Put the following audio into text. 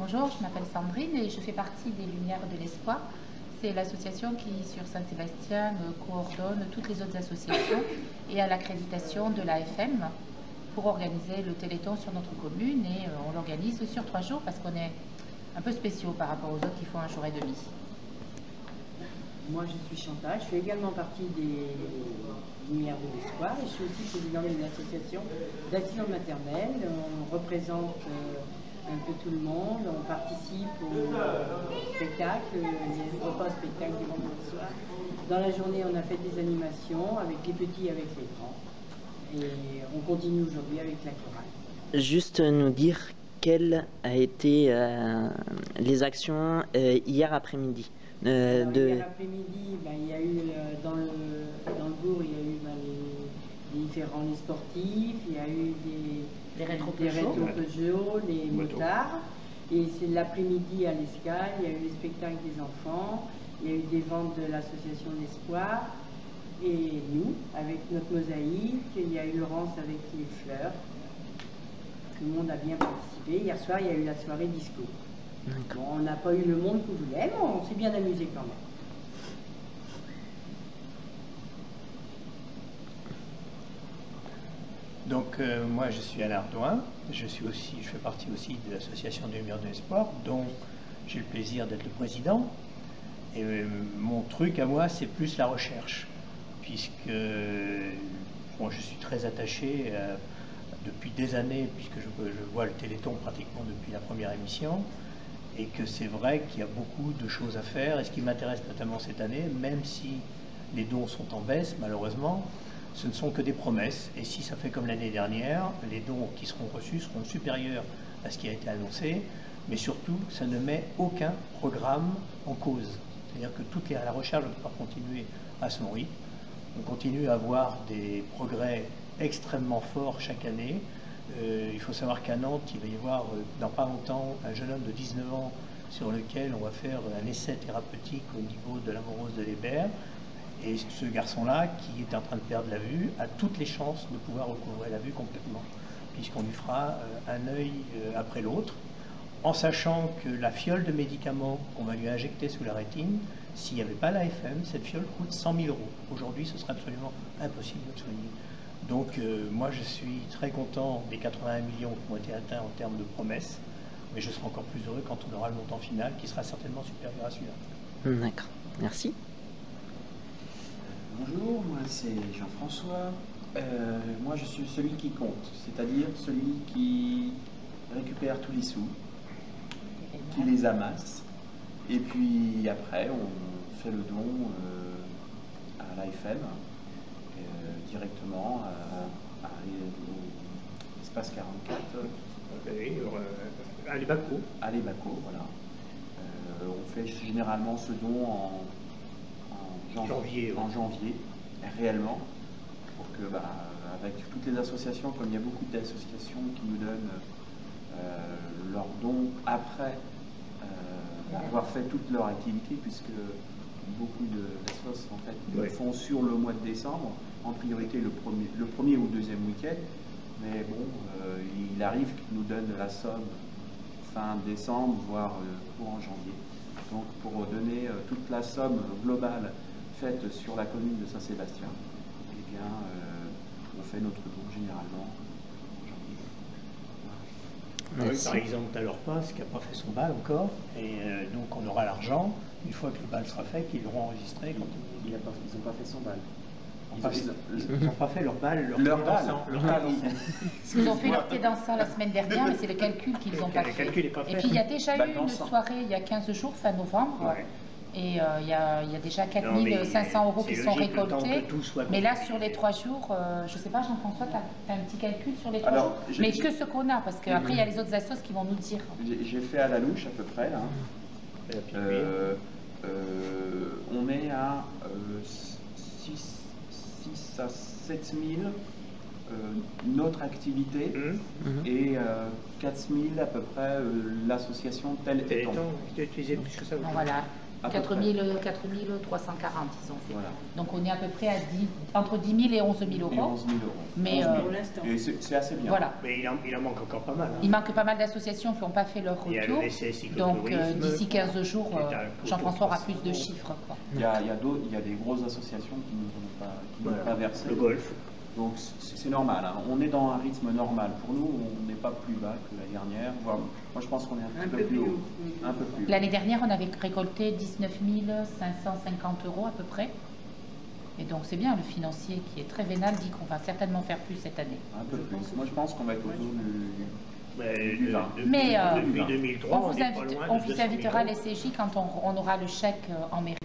Bonjour, je m'appelle Sandrine et je fais partie des Lumières de l'Espoir. C'est l'association qui, sur Saint-Sébastien, coordonne toutes les autres associations et a l'accréditation de l'AFM pour organiser le Téléthon sur notre commune. Et on l'organise sur 3 jours parce qu'on est un peu spéciaux par rapport aux autres qui font 1 jour et demi. Moi, je suis Chantal, je fais également partie des Lumières de l'Espoir et je suis aussi présidente d'une association d'accidents maternels. On représente un peu tout le monde, on participe au spectacle, les repas spectacles du vendredi soir. Dans la journée, on a fait des animations avec les petits et avec les grands. Et on continue aujourd'hui avec la chorale. Juste nous dire quelles a été les actions hier après-midi. Hier après-midi, il y a eu dans le bourg, il y a eu les différents sportifs, il y a eu des rétro-Peugeot, les motards. Et c'est l'après-midi à l'Escale, il y a eu les spectacles des enfants, il y a eu des ventes de l'association L'Espoir. Et nous, avec notre mosaïque, il y a eu Laurence avec les fleurs. Tout le monde a bien participé. Hier soir, il y a eu la soirée disco. Bon, on n'a pas eu le monde qu'on voulait, mais on s'est bien amusé quand même. Donc moi je suis Alain Ardouin, je fais partie aussi de l'association des Lumières de l'Espoir, dont j'ai le plaisir d'être le président. Et mon truc à moi, c'est plus la recherche, puisque bon, je suis très attaché depuis des années, puisque je vois le Téléthon pratiquement depuis la première émission, et que c'est vrai qu'il y a beaucoup de choses à faire. Et ce qui m'intéresse notamment cette année, même si les dons sont en baisse malheureusement, ce ne sont que des promesses. Et si ça fait comme l'année dernière, les dons qui seront reçus seront supérieurs à ce qui a été annoncé, mais surtout ça ne met aucun programme en cause. C'est-à-dire que la recherche ne peut pas continuer à son rythme. On continue à avoir des progrès extrêmement forts chaque année. Il faut savoir qu'à Nantes, il va y avoir dans pas longtemps un jeune homme de 19 ans sur lequel on va faire un essai thérapeutique au niveau de l'amoureuse de l'Hébert. Et ce garçon-là, qui est en train de perdre la vue, a toutes les chances de pouvoir recouvrer la vue complètement, puisqu'on lui fera un œil après l'autre, en sachant que la fiole de médicaments qu'on va lui injecter sous la rétine, s'il n'y avait pas l'AFM, cette fiole coûte 100 000 euros. Aujourd'hui, ce serait absolument impossible de le soigner. Donc moi je suis très content des 81 millions qui ont été atteints en termes de promesses, mais je serai encore plus heureux quand on aura le montant final qui sera certainement supérieur à celui-là. D'accord, merci. Bonjour, moi c'est Jean-François. Moi je suis celui qui compte, c'est-à-dire celui qui récupère tous les sous, qui les amasse, et puis après on fait le don à l'AFM. Directement à l'espace 44. À l'Ebaco. À l'Ebaco, voilà. On fait généralement ce don en janvier, réellement, pour que, avec toutes les associations, comme il y a beaucoup d'associations qui nous donnent leurs dons après avoir fait toute leur activité, puisque beaucoup d'associations en fait le font sur le mois de décembre, en priorité le premier ou deuxième week-end, mais bon, il arrive qu'ils nous donnent la somme fin décembre, voire courant janvier. Donc pour donner toute la somme globale faite sur la commune de Saint-Sébastien, eh bien, on fait notre don généralement en janvier. Oui, par exemple, à leur passe qui n'a pas fait son bal encore, et donc on aura l'argent, une fois que le bal sera fait, qu'ils l'auront enregistré. Quand ils n'ont pas fait son bal. Ils n'ont pas fait leur bal, leur bal. Ils ont fait leur thé dansant la semaine dernière, mais c'est le calcul qu'ils n'ont pas fait. Et puis il y a déjà eu une soirée il y a 15 jours, fin novembre, et il y a déjà 4 500 euros qui sont récoltés. Mais là, sur les 3 jours, je ne sais pas, Jean-François, tu as un petit calcul sur les 3 jours, mais que ce qu'on a, parce qu'après il y a les autres assos qui vont nous dire. J'ai fait à la louche à peu près, là. On est à 6 à 7 000 notre activité et 4 000 à peu près l'association telle étant. Tu as utilisé plus que ça. Voilà. 4340, ils ont fait. Voilà. Donc on est à peu près à entre 10 000 et 11 000 euros. Et 11 000 euros. Mais pour l'instant. Et c'est assez bien. Voilà. Mais il en manque encore pas mal. Hein. Il manque pas mal d'associations qui n'ont pas fait leur retour. Donc d'ici 15 jours, Jean-François aura plus de chiffres. Quoi. Il y a des grosses associations qui n'ont pas versé. Le golf. Donc c'est normal, hein. On est dans un rythme normal. Pour nous, on n'est pas plus bas que l'année dernière. Moi, je pense qu'on est un peu plus haut. Un peu plus haut. L'année dernière, on avait récolté 19 550 euros à peu près. Et donc c'est bien, le financier qui est très vénal dit qu'on va certainement faire plus cette année. Un peu plus. Moi, je pense qu'on va être autour du 20. Mais depuis 2003, on vous invitera les CJ quand on aura le chèque en mairie.